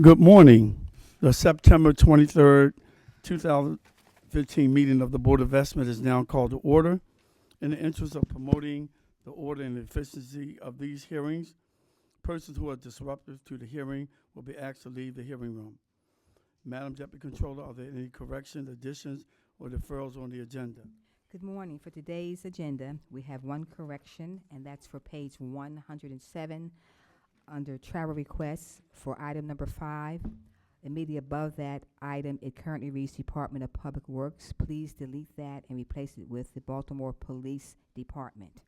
Good morning. The September 23rd, 2015 meeting of the Board of Investment is now called to order. In the interest of promoting the order and efficiency of these hearings, persons who are disruptive to the hearing will be asked to leave the hearing room. Madam Deputy Controller, are there any corrections, additions, or deferrals on the agenda? Good morning. For today's agenda, we have one correction, and that's for page 107 under travel requests for item number 5. Immediately above that item, it currently reads Department of Public Works. Please delete that and replace it with the Baltimore Police Department.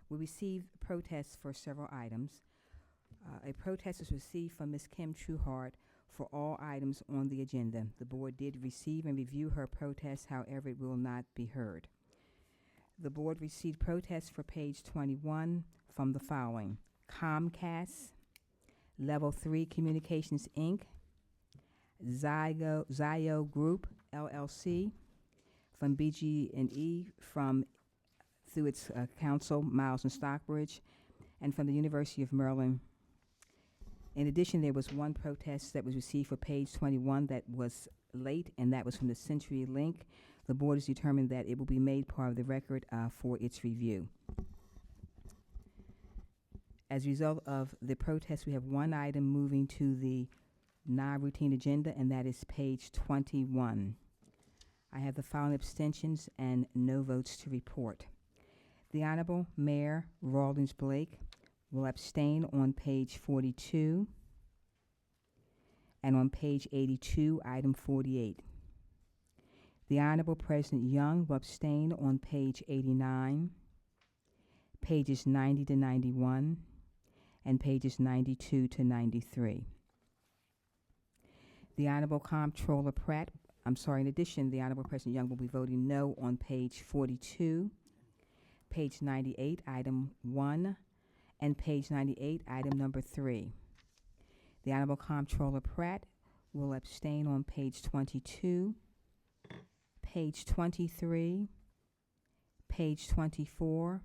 We received protests for several items. A protest was received from Ms. Kim Trueheart for all items on the agenda. The board did receive and review her protest, however, it will not be heard. The board received protests for page 21 from the following: Comcast, Level 3 Communications, Inc., Zio Group, LLC, from BG&E, through its counsel, Miles and Stockbridge, and from the University of Maryland. In addition, there was one protest that was received for page 21 that was late, and that was from the Century Link. The board has determined that it will be made part of the record for its review. As a result of the protest, we have one item moving to the non-routine agenda, and that is page 21. I have the following abstentions and no votes to report. The Honorable Mayor Rawlins Blake will abstain on page 42 and on page 82, item 48. The Honorable President Young will abstain on page 89, pages 90 to 91, and pages 92 to 93. The Honorable Comptroller Pratt, in addition, the Honorable President Young will be voting no on page 42, page 98, item 1, and page 98, item number 3. The Honorable Comptroller Pratt will abstain on page 22, page 23, page 24,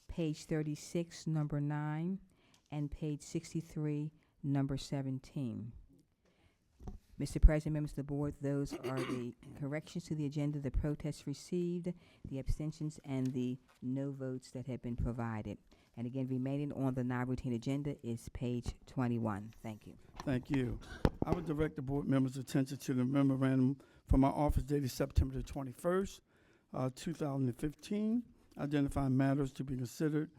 page 36, number 9, and page 63, number 17. Mr. President, members of the board, those are the corrections to the agenda, the protests received, the abstentions, and the no votes that have been provided. And again, remaining on the non-routine agenda is page 21. Thank you. Thank you. I would direct the board members' attention to the memorandum from our office dated September the 21st, 2015, identifying matters to be considered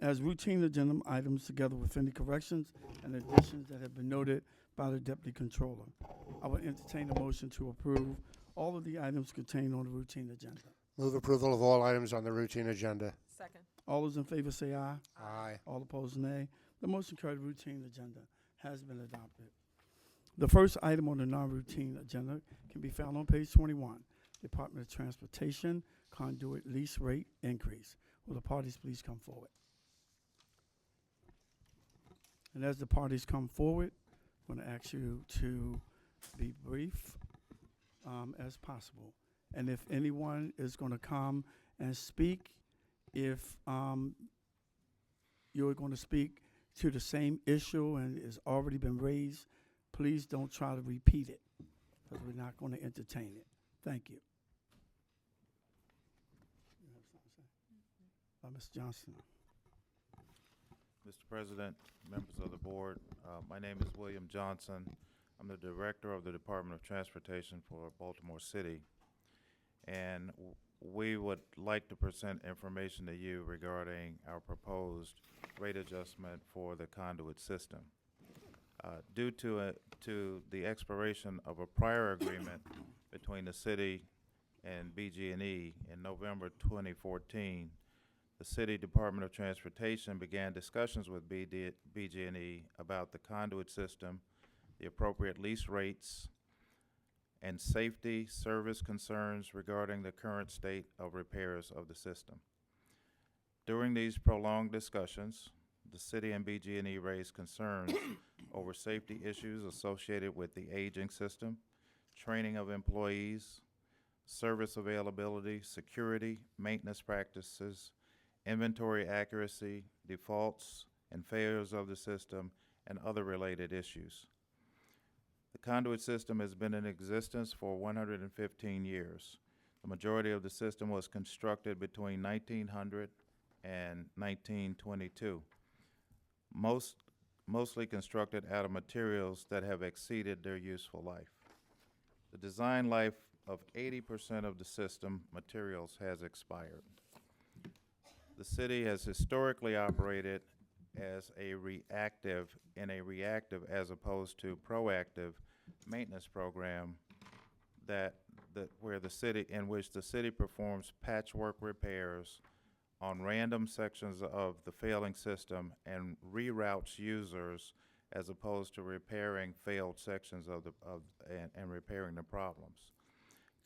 as routine agenda items together with any corrections and additions that have been noted by the Deputy Controller. I will entertain a motion to approve all of the items contained on the routine agenda. Move approval of all items on the routine agenda. Second. All those in favor say aye. Aye. All opposed, nay. The motion carried. Routine agenda has been adopted. The first item on the non-routine agenda can be found on page 21, Department of Transportation conduit lease rate increase. Will the parties please come forward? And as the parties come forward, I'm going to ask you to be brief as possible. And if anyone is going to come and speak, if you're going to speak to the same issue and it's already been raised, please don't try to repeat it, because we're not going to entertain it. Thank you. Ms. Johnson. Mr. President, members of the board, my name is William Johnson. I'm the Director of the Department of Transportation for Baltimore City, and we would like to present information to you regarding our proposed rate adjustment for the conduit system. Due to the expiration of a prior agreement between the city and BG&E in November 2014, the City Department of Transportation began discussions with BG&E about the conduit system, the appropriate lease rates, and safety service concerns regarding the current state of repairs of the system. During these prolonged discussions, the city and BG&E raised concerns over safety issues associated with the aging system, training of employees, service availability, security, maintenance practices, inventory accuracy, defaults and failures of the system, and other related issues. The conduit system has been in existence for 115 years. The majority of the system was constructed between 1900 and 1922, mostly constructed out of materials that have exceeded their useful life. The design life of 80% of the system materials has expired. The city has historically operated as a reactive as opposed to proactive maintenance program in which the city performs patchwork repairs on random sections of the failing system and reroutes users as opposed to repairing failed sections and repairing the problems.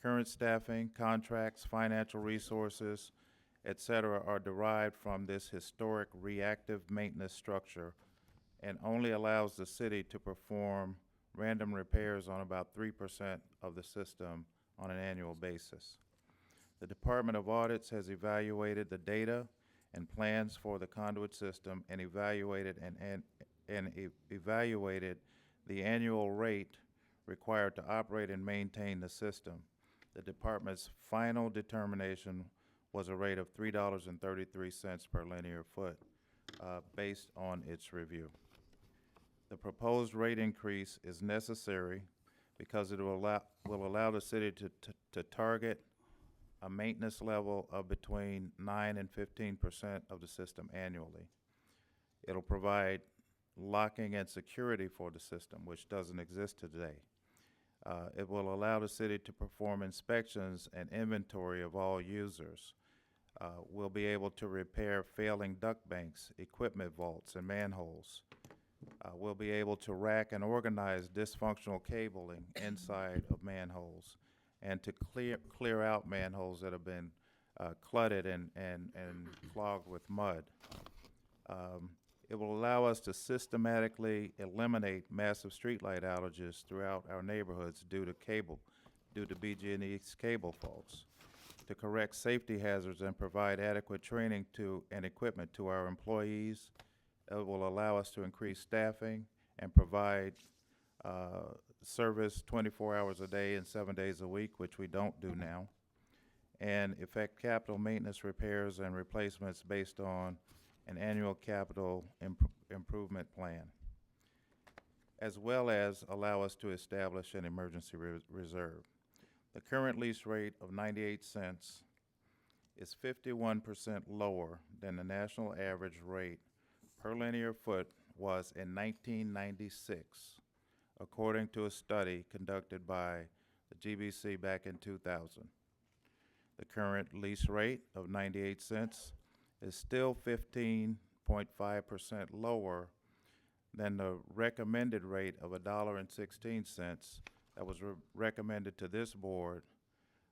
Current staffing, contracts, financial resources, etc., are derived from this historic reactive maintenance structure and only allows the city to perform random repairs on about 3% of the system on an annual basis. The Department of Audits has evaluated the data and plans for the conduit system and evaluated the annual rate required to operate and maintain the system. The department's final determination was a rate of $3.33 per linear foot based on its review. The proposed rate increase is necessary because it will allow the city to target a maintenance level of between 9 and 15% of the system annually. It'll provide locking and security for the system, which doesn't exist today. It will allow the city to perform inspections and inventory of all users. We'll be able to repair failing duct banks, equipment vaults, and manholes. We'll be able to rack and organize dysfunctional cabling inside of manholes and to clear out manholes that have been cluttered and clogged with mud. It will allow us to systematically eliminate massive streetlight outages throughout our neighborhoods due to BG&E's cable faults, to correct safety hazards and provide adequate training and equipment to our employees. It will allow us to increase staffing and provide service 24 hours a day and 7 days a week, which we don't do now, and effect capital maintenance repairs and replacements based on an annual capital improvement plan, as well as allow us to establish an emergency reserve. The current lease rate of 98 cents is 51% lower than the national average rate per linear foot was in 1996, according to a study conducted by the GBC back in 2000. The current lease rate of 98 cents is still 15.5% lower than the recommended rate of $1.16 that was recommended to this board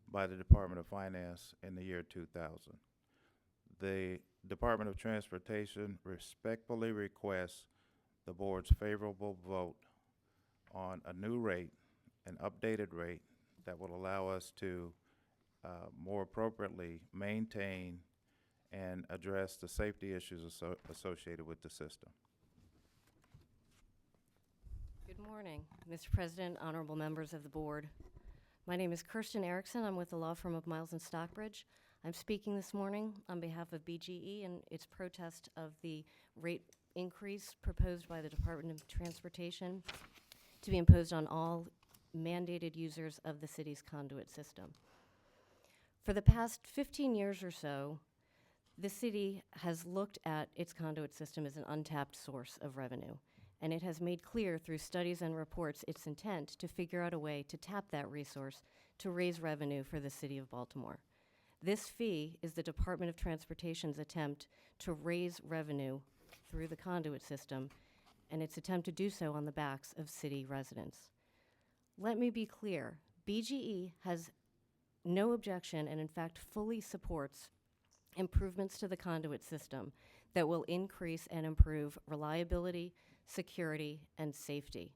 by the Department of Finance in the year 2000. The Department of Transportation respectfully requests the board's favorable vote on a new rate, an updated rate that will allow us to more appropriately maintain and address the safety issues associated with the system. Good morning, Mr. President, honorable members of the board. My name is Kirsten Erickson. I'm with the law firm of Miles and Stockbridge. I'm speaking this morning on behalf of BGE and its protest of the rate increase proposed by the Department of Transportation to be imposed on all mandated users of the city's conduit system. For the past 15 years or so, the city has looked at its conduit system as an untapped source of revenue, and it has made clear through studies and reports its intent to figure out a way to tap that resource to raise revenue for the city of Baltimore. This fee is the Department of Transportation's attempt to raise revenue through the conduit system, and its attempt to do so on the backs of city residents. Let me be clear, BGE has no objection and in fact fully supports improvements to the conduit system that will increase and improve reliability, security, and safety.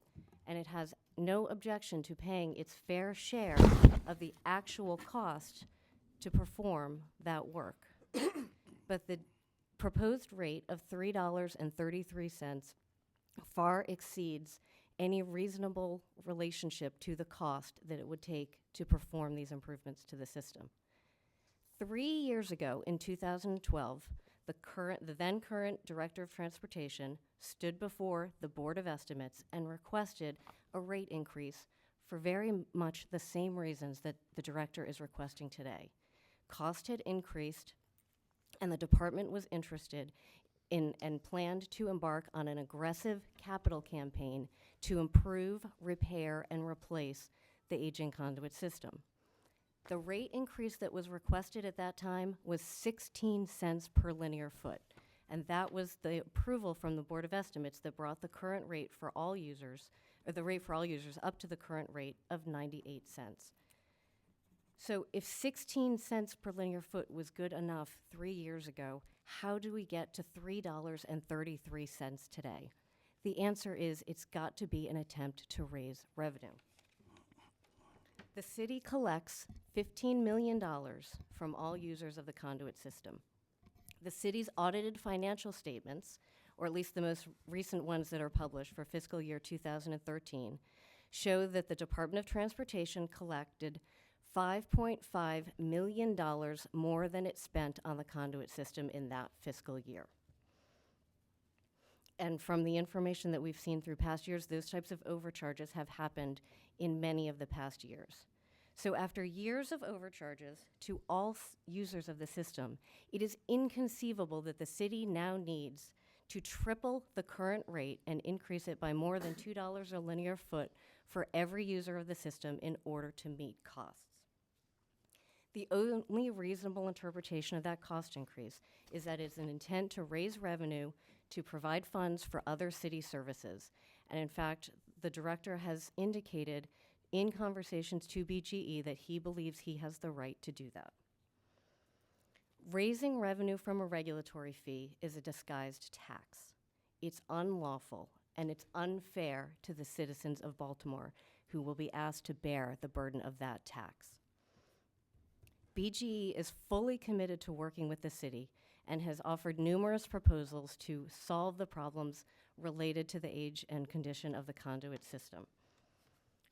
And it has no objection to paying its fair share of the actual cost to perform that work. But the proposed rate of $3.33 far exceeds any reasonable relationship to the cost that it would take to perform these improvements to the system. 3 years ago, in 2012, the then current Director of Transportation stood before the Board of Estimates and requested a rate increase for very much the same reasons that the Director is requesting today. Cost had increased, and the department was interested in and planned to embark on an aggressive capital campaign to improve, repair, and replace the aging conduit system. The rate increase that was requested at that time was 16 cents per linear foot, and that was the approval from the Board of Estimates that brought the current rate for all users, or the rate for all users, up to the current rate of 98 cents. So if 16 cents per linear foot was good enough 3 years ago, how do we get to $3.33 today? The answer is it's got to be an attempt to raise revenue. The city collects $15 million from all users of the conduit system. The city's audited financial statements, or at least the most recent ones that are published for fiscal year 2013, show that the Department of Transportation collected $5.5 million more than it spent on the conduit system in that fiscal year. And from the information that we've seen through past years, those types of overcharges have happened in many of the past years. So after years of overcharges to all users of the system, it is inconceivable that the city now needs to triple the current rate and increase it by more than $2 a linear foot for every user of the system in order to meet costs. The only reasonable interpretation of that cost increase is that it's an intent to raise revenue to provide funds for other city services. And in fact, the director has indicated in conversations to BGE that he believes he has the right to do that. Raising revenue from a regulatory fee is a disguised tax. It's unlawful, and it's unfair to the citizens of Baltimore who will be asked to bear the burden of that tax. BGE is fully committed to working with the city and has offered numerous proposals to solve the problems related to the age and condition of the conduit system.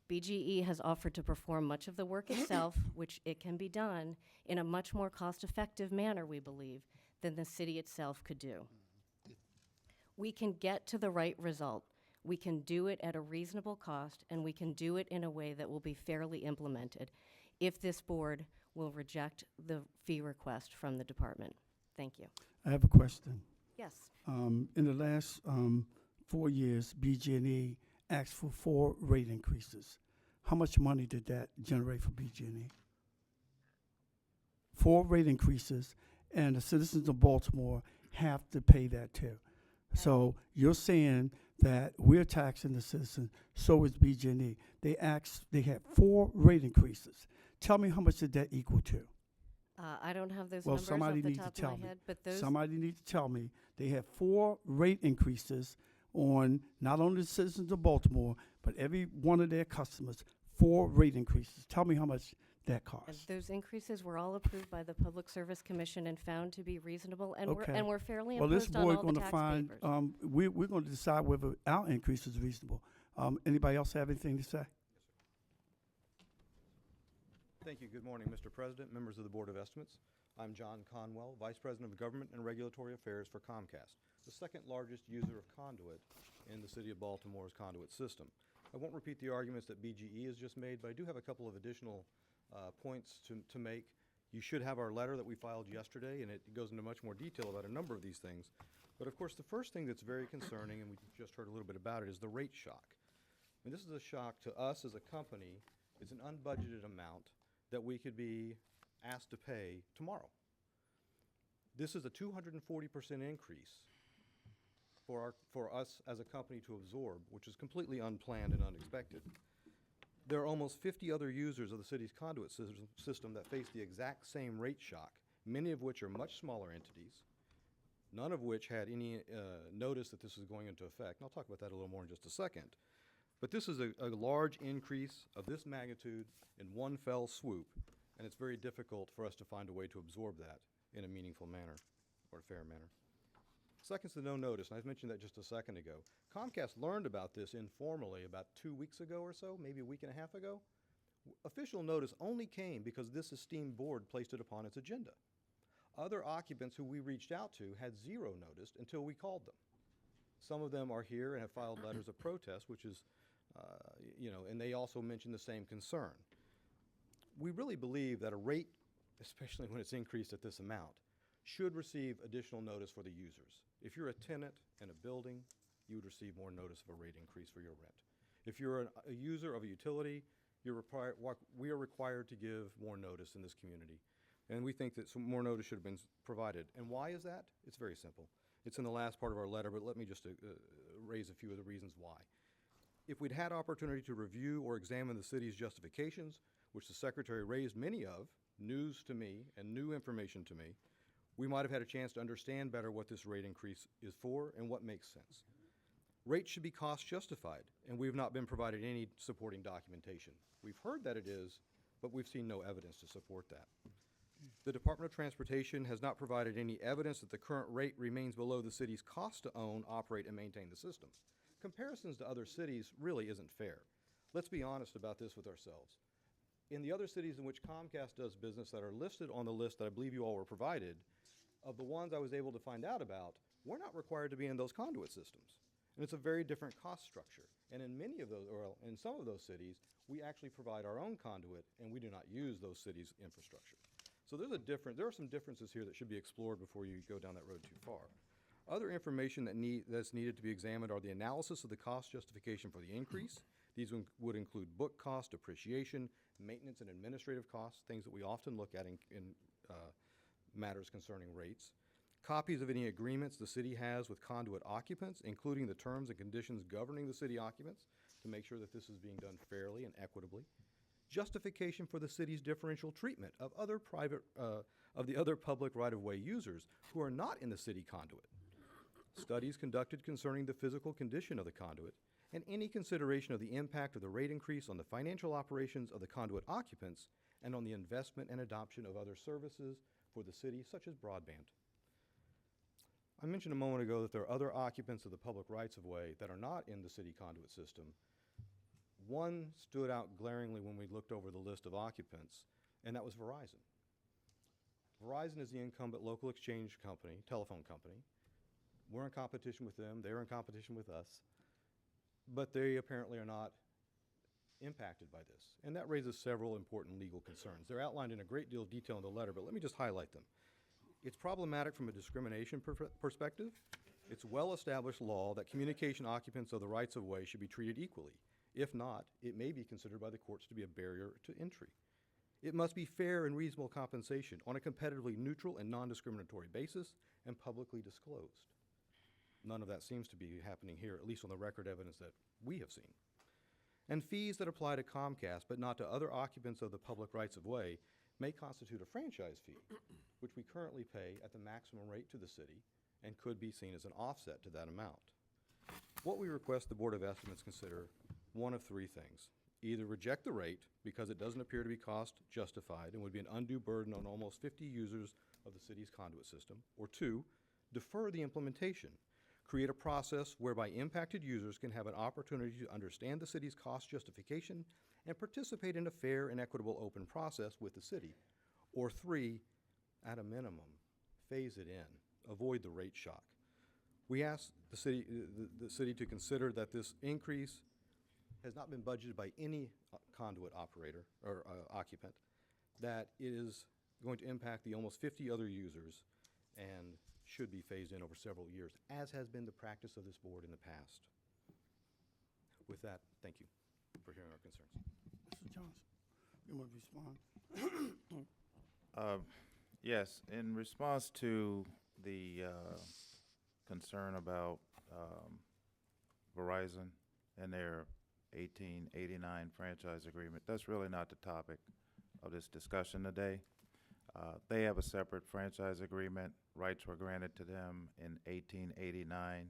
BGE has offered to perform much of the work itself, which it can be done in a much more cost-effective manner, we believe, than the city itself could do. We can get to the right result. We can do it at a reasonable cost, and we can do it in a way that will be fairly implemented if this board will reject the fee request from the department. Thank you. I have a question. Yes. In the last 4 years, BG&E asked for 4 rate increases. How much money did that generate for BG&E? 4 rate increases, and the citizens of Baltimore have to pay that too. So you're saying that we're taxing the citizens, so is BG&E. They had 4 rate increases. Tell me how much did that equal to? I don't have those Well, numbers somebody off the needs to top of tell my me. head, but those Somebody needs to tell me. They had 4 rate increases on not only the citizens of Baltimore, but every one of their customers. 4 rate increases. Tell me how much that and cost. those increases were all approved by the Public Service Commission and found to be reasonable, and Okay. we're fairly Well, this imposed on board all going the to tax find. papers. We're going to decide whether our increase is reasonable. Anybody else have anything to say? Thank you. Good morning, Mr. President, members of the Board of Estimates. I'm John Conwell, Vice President of Government and Regulatory Affairs for Comcast, the second largest user of conduit in the city of Baltimore's conduit system. I won't repeat the arguments that BGE has just made, but I do have a couple of additional points to make. You should have our letter that we filed yesterday, and it goes into much more detail about a number of these things. But of course, the first thing that's very concerning, and we just heard a little bit about it, is the rate shock. I mean, this is a shock to us as a company. It's an unbudgeted amount that we could be asked to pay tomorrow. This is a 240% increase for us as a company to absorb, which is completely unplanned and unexpected. There are almost 50 other users of the city's conduit system that face the exact same rate shock, many of which are much smaller entities, none of which had any notice that this is going into effect. And I'll talk about that a little more in just a second. But this is a large increase of this magnitude in one fell swoop, and it's very difficult for us to find a way to absorb that in a meaningful manner or a fair manner. Second's the no notice, and I mentioned that just a second ago. Comcast learned about this informally about 2 weeks ago or so, maybe a week and a half ago. Official notice only came because this esteemed board placed it upon its agenda. Other occupants who we reached out to had zero notice until we called them. Some of them are here and have filed letters of protest, which is, and they also mentioned the same concern. We really believe that a rate, especially when it's increased at this amount, should receive additional notice for the users. If you're a tenant in a building, you would receive more notice of a rate increase for your rent. If you're a user of a utility, we are required to give more notice in this community. And we think that some more notice should have been provided. And why is that? It's very simple. It's in the last part of our letter, but let me just raise a few of the reasons why. If we'd had opportunity to review or examine the city's justifications, which the Secretary raised many of, news to me and new information to me, we might have had a chance to understand better what this rate increase is for and what makes sense. Rates should be cost justified, and we have not been provided any supporting documentation. We've heard that it is, but we've seen no evidence to support that. The Department of Transportation has not provided any evidence that the current rate remains below the city's cost to own, operate, and maintain the system. Comparisons to other cities really isn't fair. Let's be honest about this with ourselves. In the other cities in which Comcast does business that are listed on the list that I believe you all were provided, of the ones I was able to find out about, we're not required to be in those conduit systems. And it's a very different cost structure. And in many of those, or in some of those cities, we actually provide our own conduit and we do not use those cities' infrastructure. So there are some differences here that should be explored before you go down that road too far. Other information that's needed to be examined are the analysis of the cost justification for the increase. These would include book cost, depreciation, maintenance and administrative costs, things that we often look at in matters concerning rates. Copies of any agreements the city has with conduit occupants, including the terms and conditions governing the city occupants, to make sure that this is being done fairly and equitably. Justification for the city's differential treatment of the other public right-of-way users who are not in the city conduit. Studies conducted concerning the physical condition of the conduit, and any consideration of the impact of the rate increase on the financial operations of the conduit occupants and on the investment and adoption of other services for the city, such as broadband. I mentioned a moment ago that there are other occupants of the public rights-of-way that are not in the city conduit system. One stood out glaringly when we looked over the list of occupants, and that was Verizon. Verizon is the incumbent local exchange company, telephone company. We're in competition with them. They're in competition with us. But they apparently are not impacted by this. And that raises several important legal concerns. They're outlined in a great deal of detail in the letter, but let me just highlight them. It's problematic from a discrimination perspective. It's well-established law that communication occupants of the rights-of-way should be treated equally. If not, it may be considered by the courts to be a barrier to entry. It must be fair and reasonable compensation on a competitively neutral and non-discriminatory basis and publicly disclosed. None of that seems to be happening here, at least on the record evidence that we have seen. And fees that apply to Comcast but not to other occupants of the public rights-of-way may constitute a franchise fee, which we currently pay at the maximum rate to the city and could be seen as an offset to that amount. What we request the Board of Estimates consider one of three things. Either reject the rate because it doesn't appear to be cost justified and would be an undue burden on almost 50 users of the city's conduit system, or two, defer the implementation. Create a process whereby impacted users can have an opportunity to understand the city's cost justification and participate in a fair and equitable open process with the city. Or three, at a minimum, phase it in. Avoid the rate shock. We ask the city to consider that this increase has not been budgeted by any conduit operator or occupant, that it is going to impact the almost 50 other users and should be phased in over several years, as has been the practice of this board in the past. With that, thank you for hearing our concerns. Mr. Johnson, you want to respond? Yes, in response to the concern about Verizon and their 1889 franchise agreement, that's really not the topic of this discussion today. They have a separate franchise agreement. Rights were granted to them in 1889.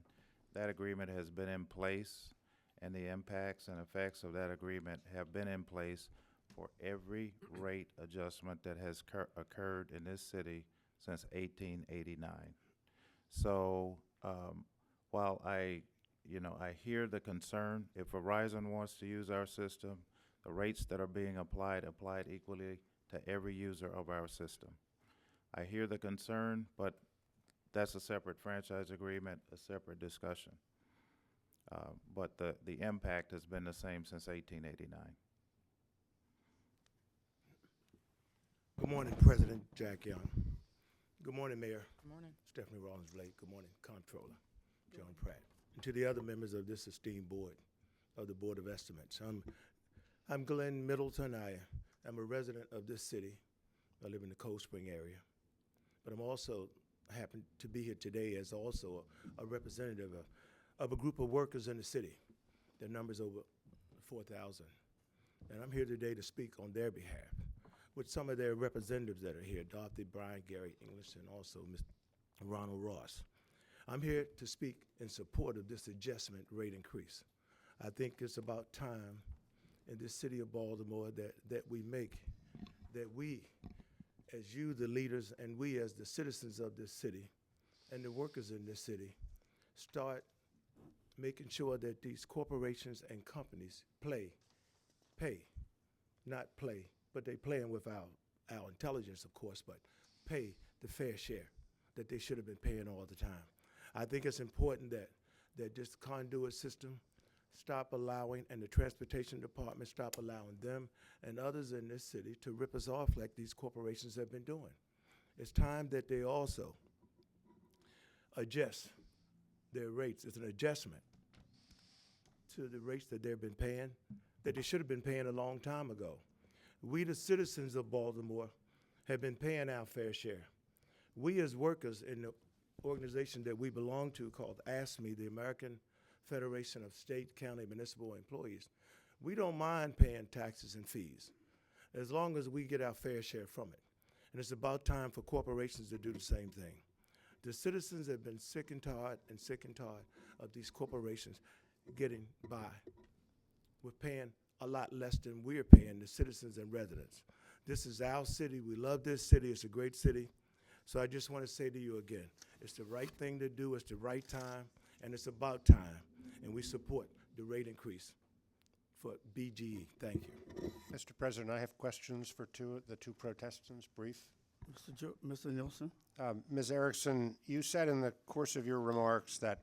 That agreement has been in place, and the impacts and effects of that agreement have been in place for every rate adjustment that has occurred in this city since 1889. So while I hear the concern, if Verizon wants to use our system, the rates that are being applied equally to every user of our system. I hear the concern, but that's a separate franchise agreement, a separate discussion. But the impact has been the same since 1889. Good morning, President Jack Young. Good morning, Mayor. Good morning. Stephanie Rawlins Blake. Good morning, Comptroller John Pratt. And to the other members of this esteemed board, of the Board of Estimates. I'm Glenn Middleton. I am a resident of this city. I live in the Cold Spring area. But I'm also happen to be here today as also a representative of a group of workers in the city. Their number's over 4,000. And I'm here today to speak on their behalf with some of their representatives that are here, Dorothy, Brian, Gary English, and also Mr. Ronald Ross. I'm here to speak in support of this adjustment rate increase. I think it's about time in this city of Baltimore that we, as you, the leaders, and we as the citizens of this city and the workers in this city, start making sure that these corporations and companies not play, but they playing with our intelligence, of course, but pay the fair share that they should have been paying all the time. I think it's important that this conduit system stop allowing, and the transportation department stop allowing them and others in this city to rip us off like these corporations have been doing. It's time that they also adjust their rates. It's an adjustment to the rates that they've been paying, that they should have been paying a long time ago. We, the citizens of Baltimore, have been paying our fair share. We as workers in the organization that we belong to called ASME, the American Federation of State, County, Municipal Employees, we don't mind paying taxes and fees as long as we get our fair share from it. And it's about time for corporations to do the same thing. The citizens have been sick and tired of these corporations getting by with paying a lot less than we're paying the citizens and residents. This is our city. We love this city. It's a great city. So I just want to say to you again, it's the right thing to do. It's the right time, and it's about time. And we support the rate increase for BGE. Thank you. Mr. President, I have questions for the two protestants, brief. Mr. Nielsen? Ms. Erickson, you said in the course of your remarks that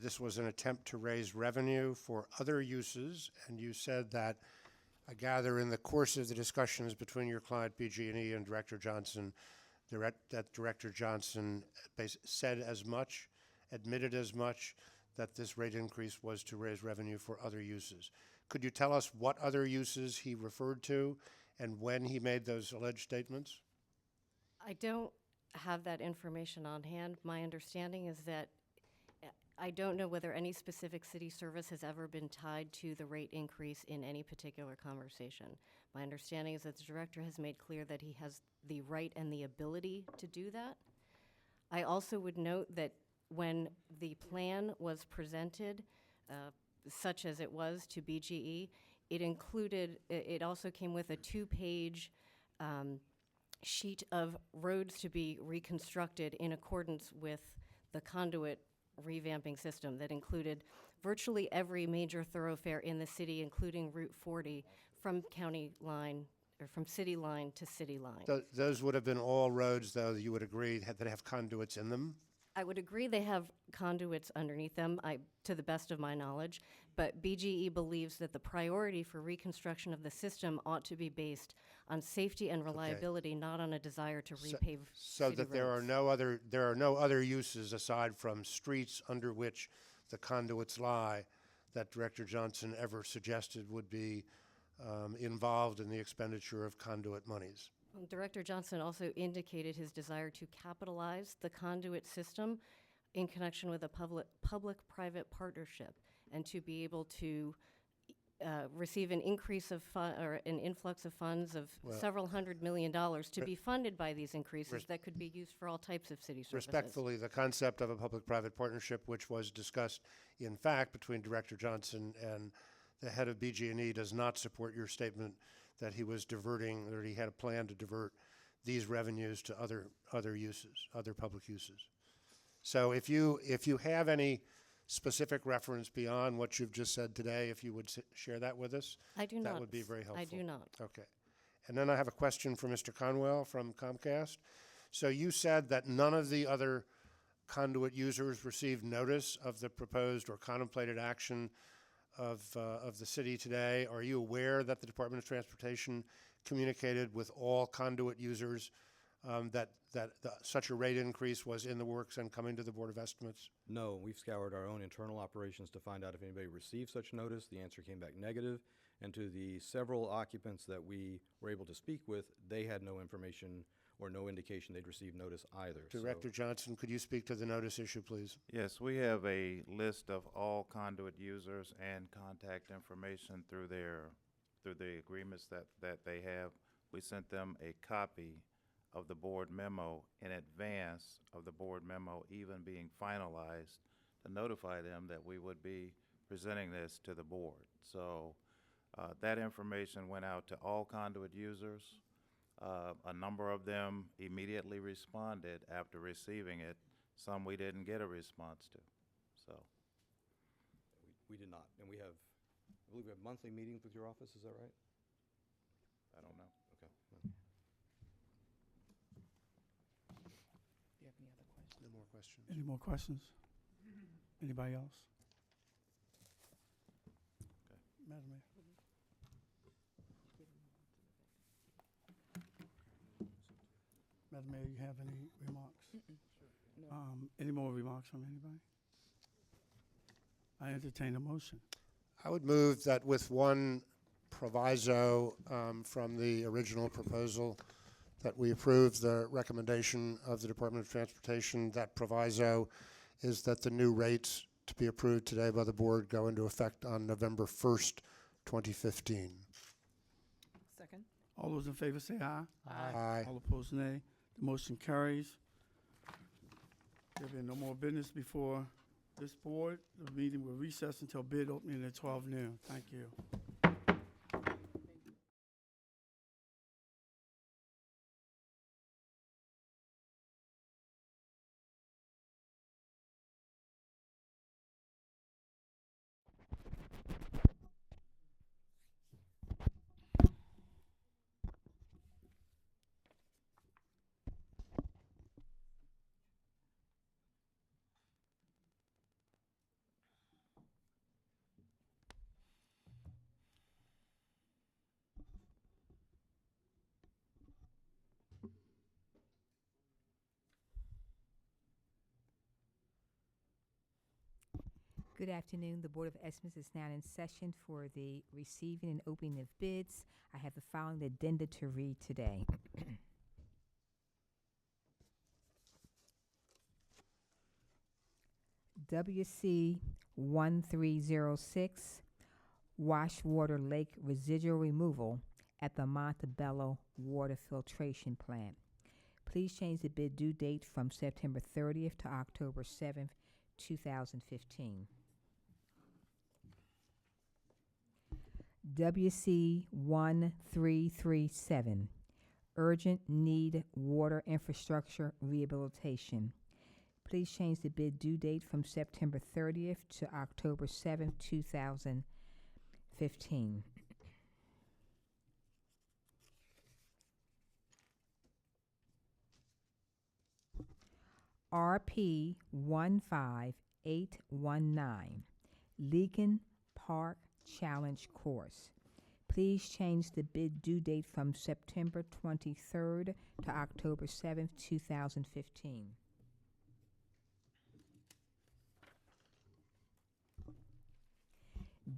this was an attempt to raise revenue for other uses, and you said that, I gather, in the course of the discussions between your client BG&E and Director Johnson, that Director Johnson said as much, admitted as much, that this rate increase was to raise revenue for other uses. Could you tell us what other uses he referred to and when he made those alleged statements? I don't have that information on hand. My understanding is that I don't know whether any specific city service has ever been tied to the rate increase in any particular conversation. My understanding is that the director has made clear that he has the right and the ability to do that. I also would note that when the plan was presented, such as it was to BGE, it also came with a 2-page sheet of roads to be reconstructed in accordance with the conduit revamping system that included virtually every major thoroughfare in the city, including Route 40, from county line or from city line to city line. Those would have been all roads, though, that you would agree that have conduits in them? I would agree they have conduits underneath them, to the best of my knowledge, but BGE believes that the priority for reconstruction of the system ought to be based on safety and reliability, not on a desire to repave So city that there are roads. no other uses aside from streets under which the conduits lie that Director Johnson ever suggested would be involved in the expenditure of conduit monies. Director Johnson also indicated his desire to capitalize the conduit system in connection with a public-private partnership and to be able to receive an increase of or an influx of funds of several $100 million to be funded by these increases that could be used for all types of city services. Respectfully, the concept of a public-private partnership, which was discussed, in fact, between Director Johnson and the head of BG&E, does not support your statement that he was diverting, or he had a plan to divert these revenues to other uses, other public uses. So if you have any specific reference beyond what you've just said today, if you would share that with us, I do not. that would be very helpful. I do not. Okay. And then I have a question for Mr. Conwell from Comcast. So you said that none of the other conduit users received notice of the proposed or contemplated action of the city today. Are you aware that the Department of Transportation communicated with all conduit users that such a rate increase was in the works and coming to the Board of Estimates? No, we've scoured our own internal operations to find out if anybody received such notice. The answer came back negative. And to the several occupants that we were able to speak with, they had no information or no indication they'd received notice either. Director Johnson, could you speak to the notice issue, please? Yes, we have a list of all conduit users and contact information through the agreements that they have. We sent them a copy of the board memo in advance of the board memo even being finalized to notify them that we would be presenting this to the board. So that information went out to all conduit users. A number of them immediately responded after receiving it. Some we didn't get a response to. So We did not. And I believe we have monthly meetings with your office, is that right? I don't know. Okay. Do you have any other questions? No more questions. Any more questions? Anybody else? Madam Mayor. Madam Mayor, you have any remarks? No. Any more remarks from anybody? I entertain a motion. I would move that with one proviso from the original proposal, that we approve the recommendation of the Department of Transportation. That proviso is that the new rates to be approved today by the board go into effect on November 1st, 2015. Second. All those in favor say aye. Aye. All opposed, nay. The motion carries. There being no more business before this board, the meeting will recess until bid opening at 12 noon. Thank you. Good afternoon. The Board of Estimates is now in session for the receiving and opening of bids. I have the following addenda to read today. WC 1306, Washwater Lake Residual Removal at the Montebello Water Filtration Plant. Please change the bid due date from September 30th to October 7th, 2015. WC 1337, Urgent Need Water Infrastructure Rehabilitation. Please change the bid due date from September 30th to October 7th, 2015. RP 15819, Leakin Park Challenge Course. Please change the bid due date from September 23rd to October 7th, 2015.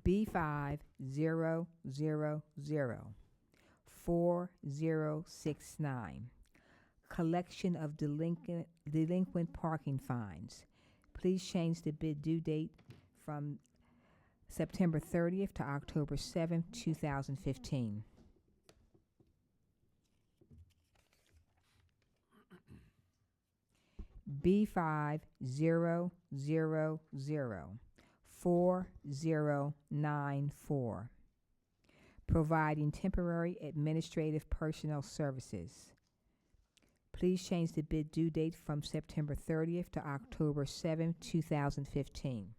B50004069, Collection of delinquent parking fines. Please change the bid due date from September 30th to October 7th, 2015. B50004094, providing temporary administrative personnel services. Please change the bid due date from September 30th to October 7th, 2015.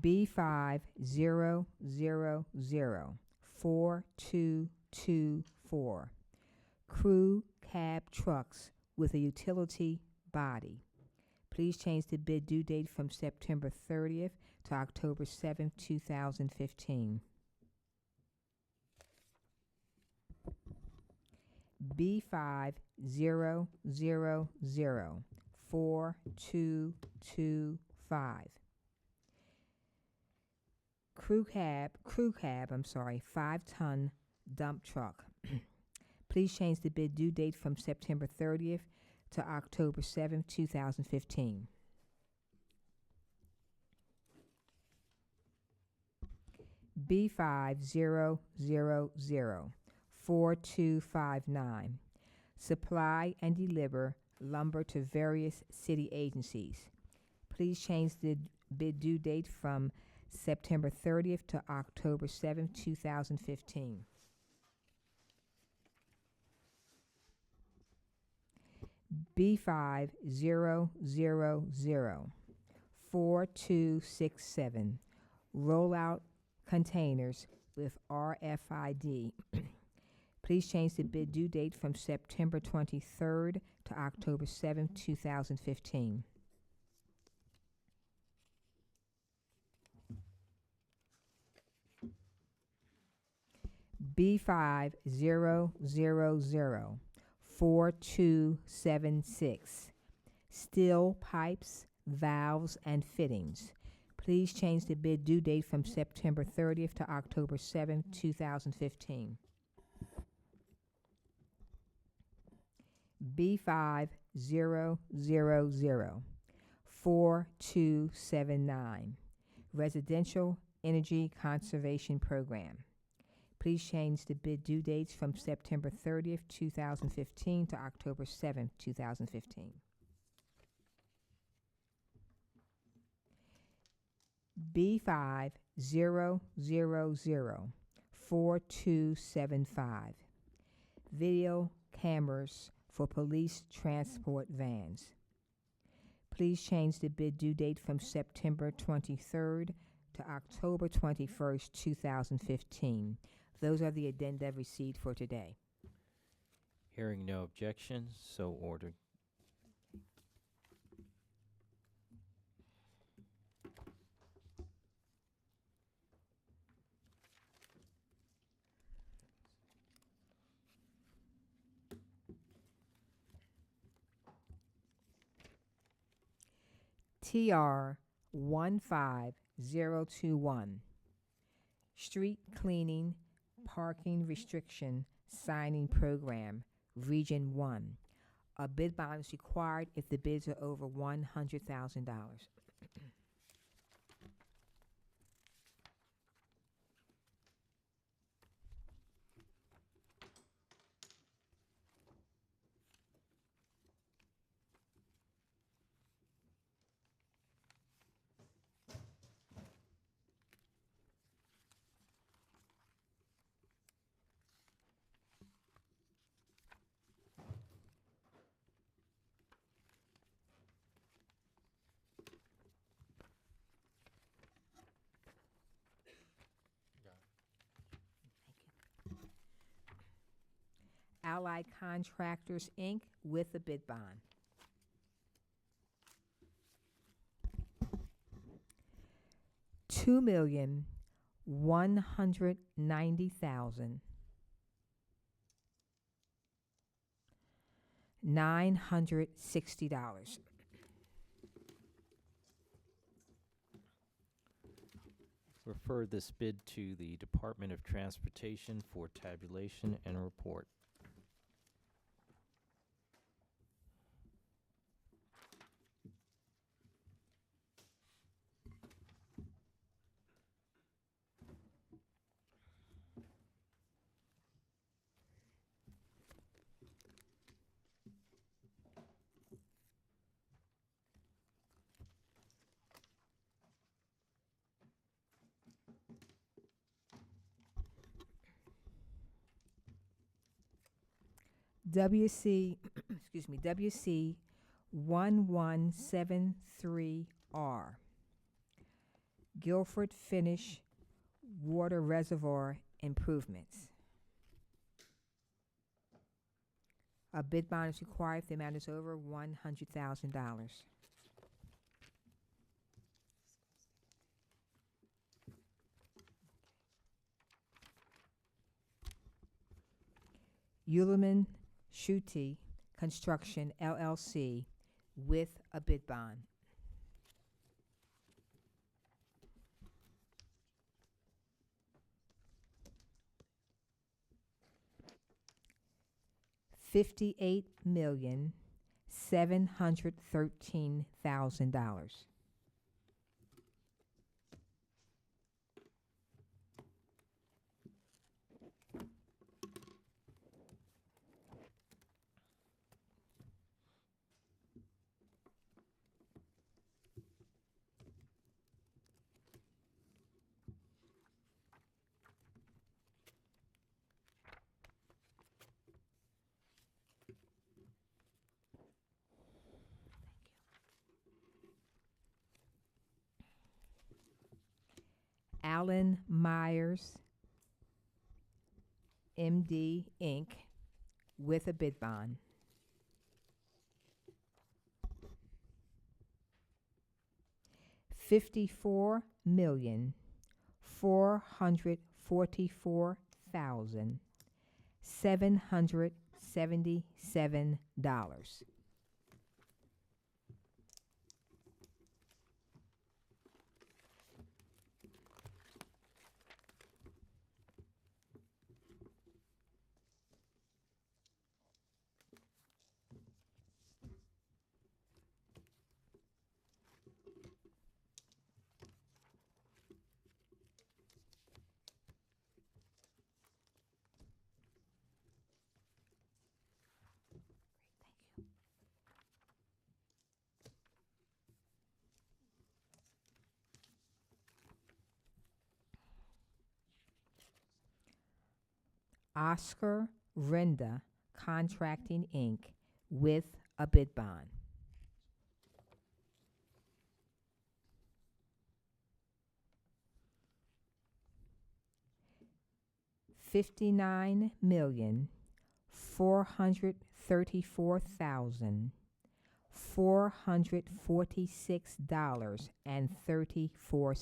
B50004224. Crew cab trucks with a utility body. Please change the bid due date from September 30th to October 7th, 2015. B50004225. Crew cab, 5-ton dump truck. Please change the bid due date from September 30th to October 7th, 2015. B50004259. Supply and deliver lumber to various city agencies. Please change the bid due date from September 30th to October 7th, 2015. B50004267. Rollout containers with RFID. Please change the bid due date from September 23rd to October 7th, 2015. B50004276. Steel pipes, valves, and fittings. Please change the bid due date from September 30th to October 7th, 2015. B50004279. Residential Energy Conservation Program. Please change the bid due dates from September 30th, 2015 to October 7th, 2015. B50004275. Video cameras for police transport vans. Please change the bid due date from September 23rd to October 21st, 2015. Those are the addenda received for today. Hearing no objections, so ordered. TR 15021. Street Cleaning Parking Restriction Signing Program, Region 1. A bid bond is required if the bids are over $100,000. Allied Contractors, Inc. with a bid bond. $2,190,960. Refer this bid to the Department of Transportation for tabulation and report. WC, excuse me, WC 1173R, Guilford Finish Water Reservoir Improvements. A bid bond is required if the amount is over $100,000. Uleman Schutte Construction LLC with a bid bond. $58,713,000. Allen Myers, MD, Inc., with a bid bond. $54,444,777. Oscar Renda Contracting, Inc., with a bid bond. $59,434,446.34.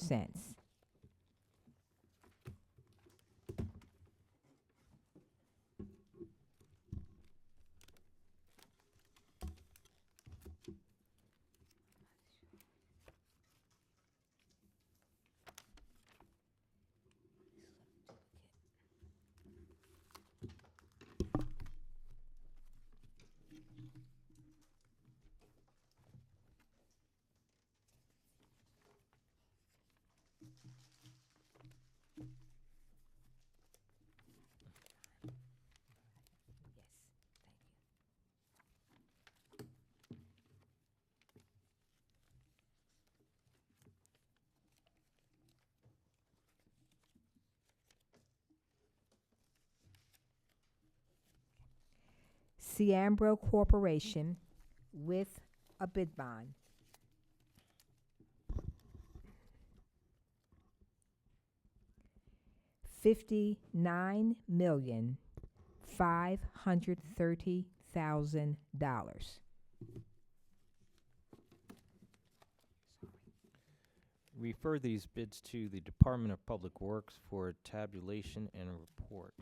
Ciambro Corporation with a bid bond. $59,530,000. Refer these bids to the Department of Public Works for tabulation and report.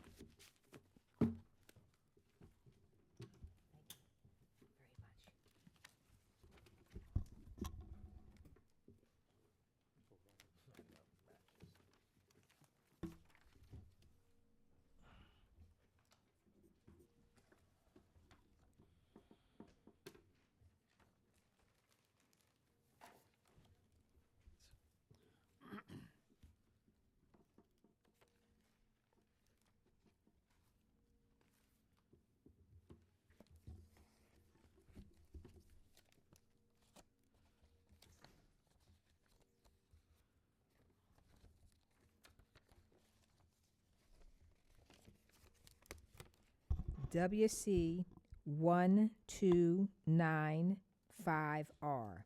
WC 1295R,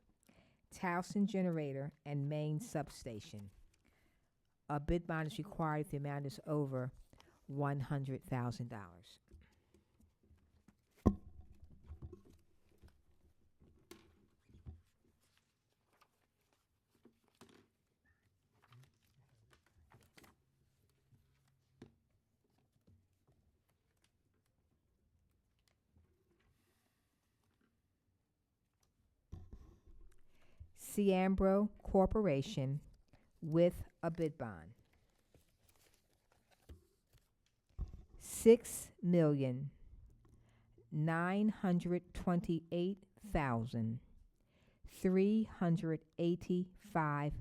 Towson Generator and Main Substation. A bid bond is required if the amount is over $100,000. Ciambro Corporation with a bid bond. $6,928,385.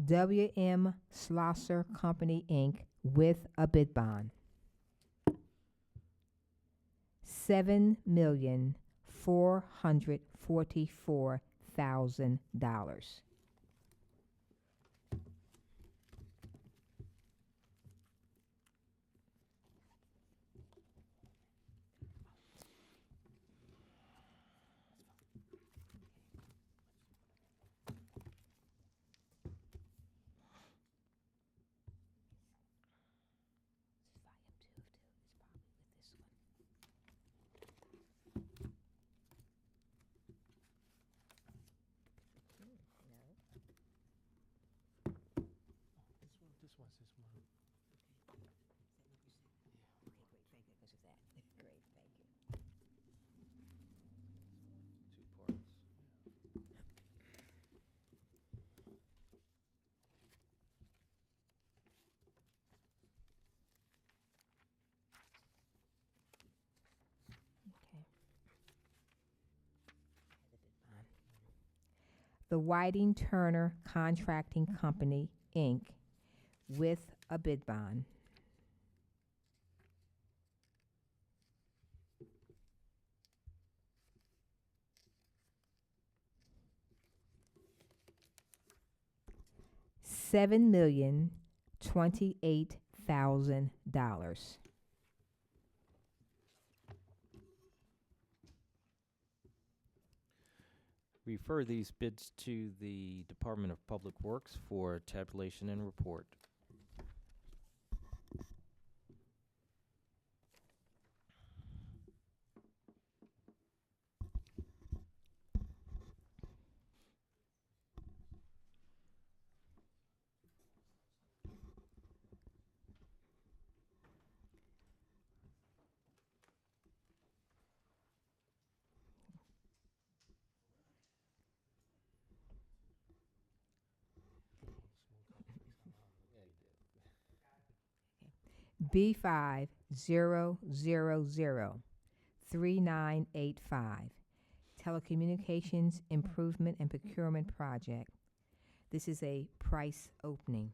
W.M. Schlosser Company, Inc. with a bid bond. $7,444,000. The Whiting Turner Contracting Company, Inc. with a bid bond. $7,028,000. Refer these bids to the Department of Public Works for tabulation and report. B50003985, Telecommunications Improvement and Procurement Project. This is a price opening.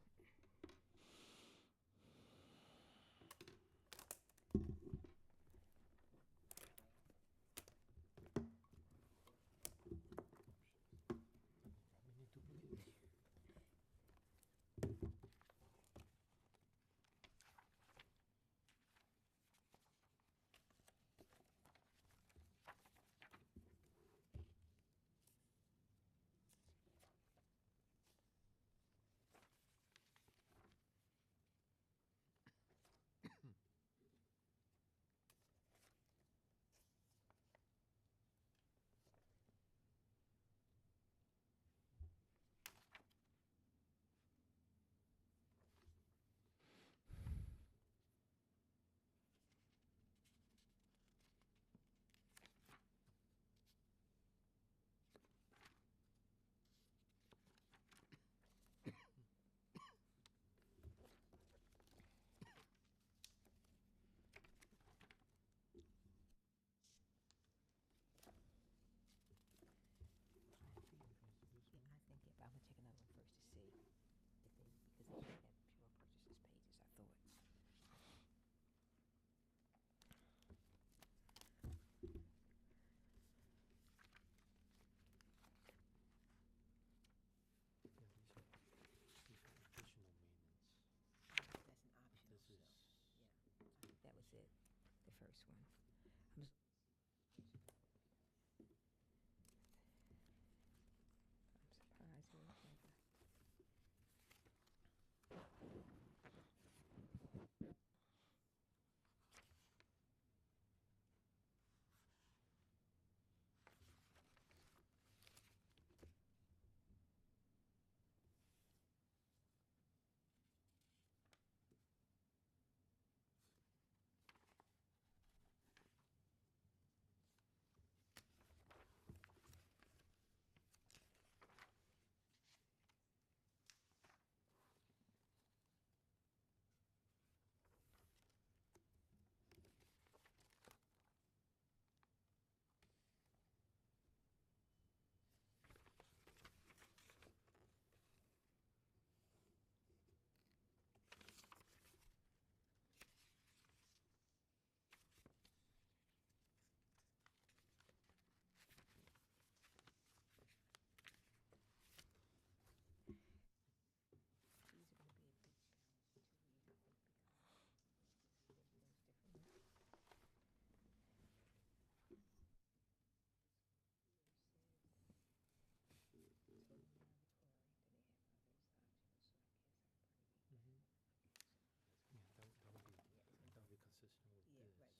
That'll be consistent with Yeah, this. right,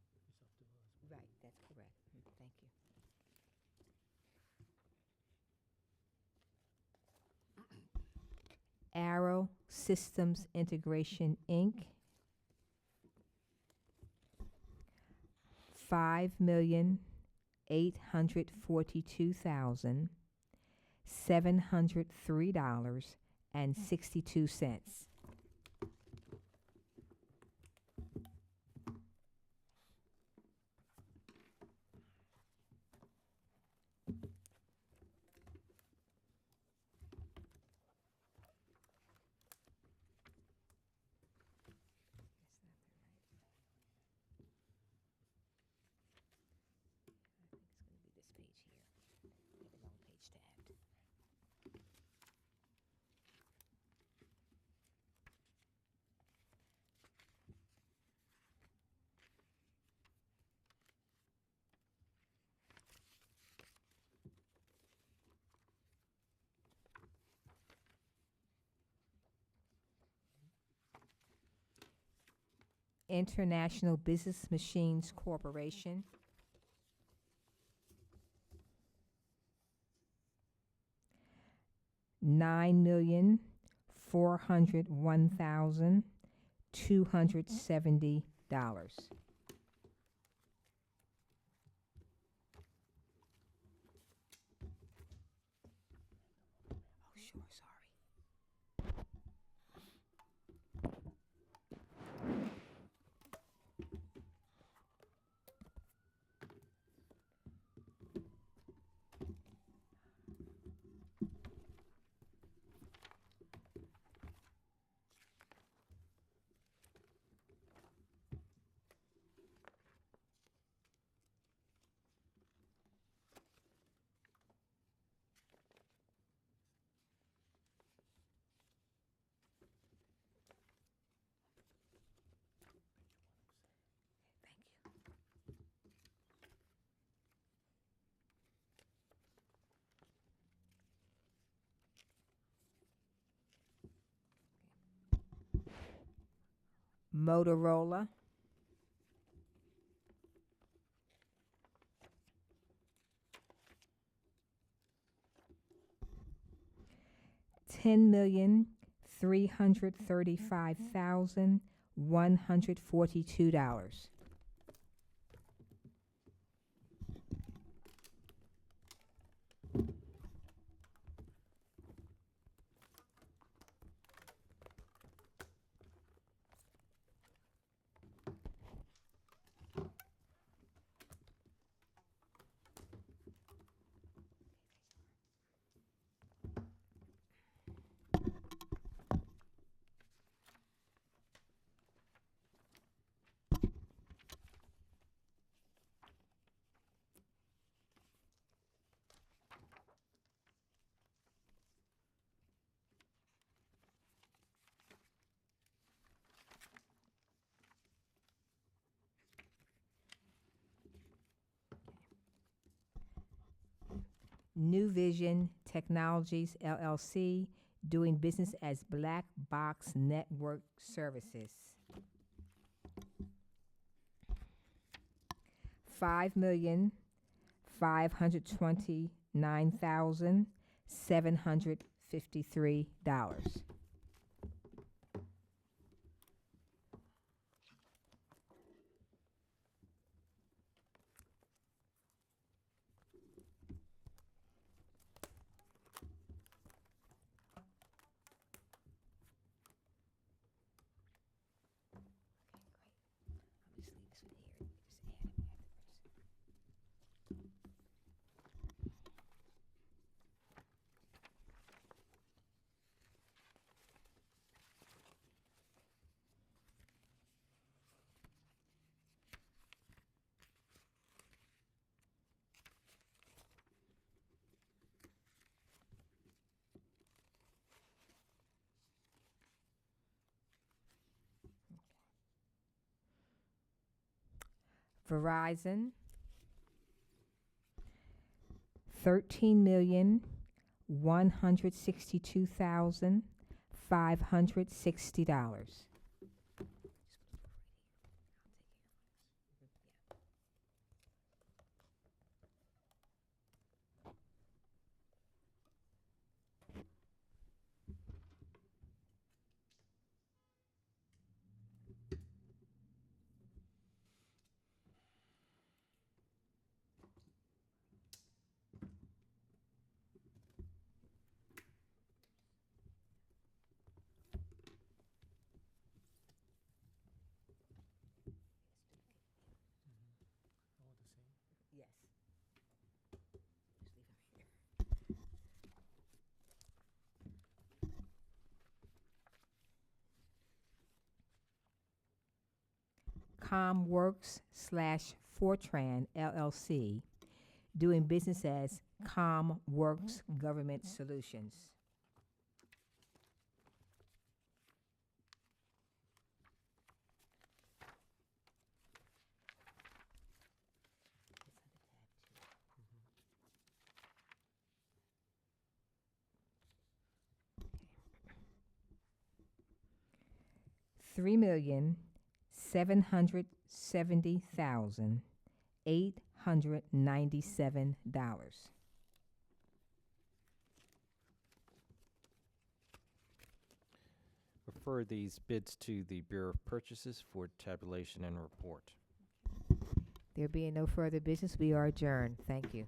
Option is up to us. right, that's correct. Thank you. Arrow Systems Integration, Inc., $5,842,703.62. This page here, the long page tabbed. International Business Machines Corporation, $9,401,270. Oh, sure, sorry. Thank you. Motorola, $10,335,142. New Vision Technologies LLC, doing business as Black Box Network Services. $5,529,753. Verizon, $13,162,560. Yes. ComWorks / Fortran LLC, doing business as ComWorks Government Solutions. $3,770,897. Refer these bids to the Bureau of Purchases for tabulation and report. There being no further business, we are adjourned. Thank you.